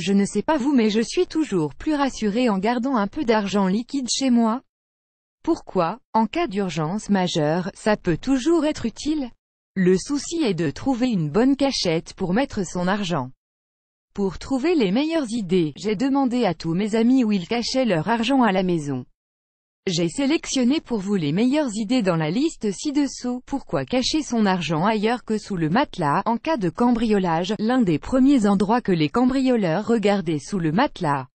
Je ne sais pas vous mais je suis toujours plus rassuré en gardant un peu d'argent liquide chez moi. Pourquoi? En cas d'urgence majeure, ça peut toujours être utile. Le souci est de trouver une bonne cachette pour mettre son argent. Pour trouver les meilleures idées, j'ai demandé à tous mes amis où ils cachaient leur argent à la maison. J'ai sélectionné pour vous les meilleures idées dans la liste ci-dessous. Pourquoi cacher son argent ailleurs que sous le matelas? En cas de cambriolage, l'un des premiers endroits que les cambrioleurs regardaient sous le matelas.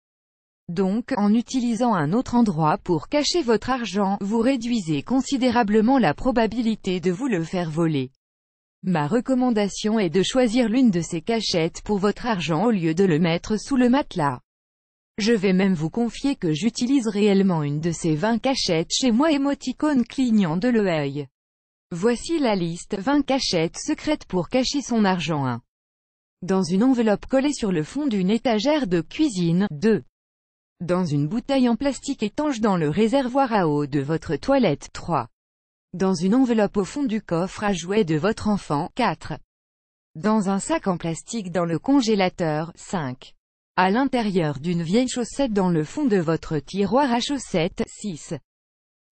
Donc, en utilisant un autre endroit pour cacher votre argent, vous réduisez considérablement la probabilité de vous le faire voler. Ma recommandation est de choisir l'une de ces cachettes pour votre argent au lieu de le mettre sous le matelas. Je vais même vous confier que j'utilise réellement une de ces 20 cachettes chez moi. Émoticône clignant de l'œil. Voici la liste 20 cachettes secrètes pour cacher son argent. 1. Dans une enveloppe collée sur le fond d'une étagère de cuisine. 2. Dans une bouteille en plastique étanche dans le réservoir à eau de votre toilette. 3. Dans une enveloppe au fond du coffre à jouets de votre enfant. 4. Dans un sac en plastique dans le congélateur. 5. À l'intérieur d'une vieille chaussette dans le fond de votre tiroir à chaussettes. 6.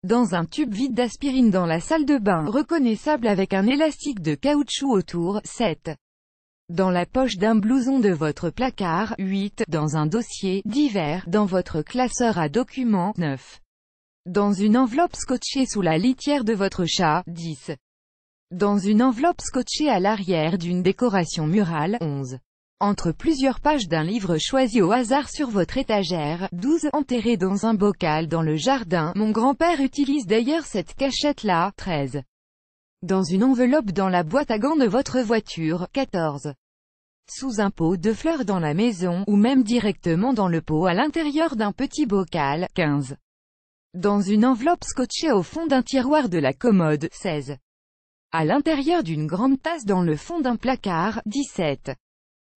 Dans un tube vide d'aspirine dans la salle de bain, reconnaissable avec un élastique de caoutchouc autour. 7. Dans la poche d'un blouson de votre placard. 8. Dans un dossier divers, dans votre classeur à documents. 9. Dans une enveloppe scotchée sous la litière de votre chat. 10. Dans une enveloppe scotchée à l'arrière d'une décoration murale. 11. Entre plusieurs pages d'un livre choisi au hasard sur votre étagère. 12. Enterré dans un bocal dans le jardin. Mon grand-père utilise d'ailleurs cette cachette-là. 13. Dans une enveloppe dans la boîte à gants de votre voiture. 14. Sous un pot de fleurs dans la maison, ou même directement dans le pot à l'intérieur d'un petit bocal. 15. Dans une enveloppe scotchée au fond d'un tiroir de la commode. 16. À l'intérieur d'une grande tasse dans le fond d'un placard. 17.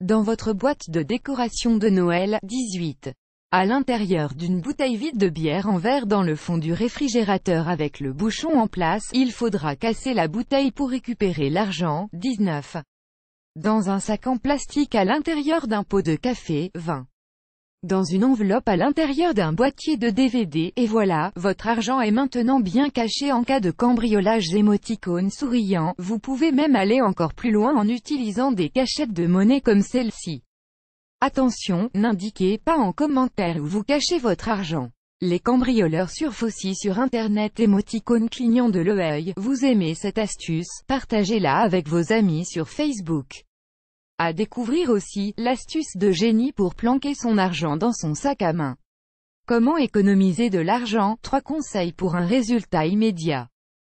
Dans votre boîte de décoration de Noël. 18. À l'intérieur d'une bouteille vide de bière en verre dans le fond du réfrigérateur avec le bouchon en place. Il faudra casser la bouteille pour récupérer l'argent. 19. Dans un sac en plastique à l'intérieur d'un pot de café. 20. Dans une enveloppe à l'intérieur d'un boîtier de DVD. Et voilà, votre argent est maintenant bien caché en cas de cambriolage. Émoticône souriant. Vous pouvez même aller encore plus loin en utilisant des cachettes de monnaie comme celle-ci. Attention, n'indiquez pas en commentaire où vous cachez votre argent. Les cambrioleurs surfent aussi sur internet. Émoticône clignant de l'œil. Vous aimez cette astuce? Partagez-la avec vos amis sur Facebook. À découvrir aussi, l'astuce de génie pour planquer son argent dans son sac à main. Comment économiser de l'argent? 3 conseils pour un résultat immédiat.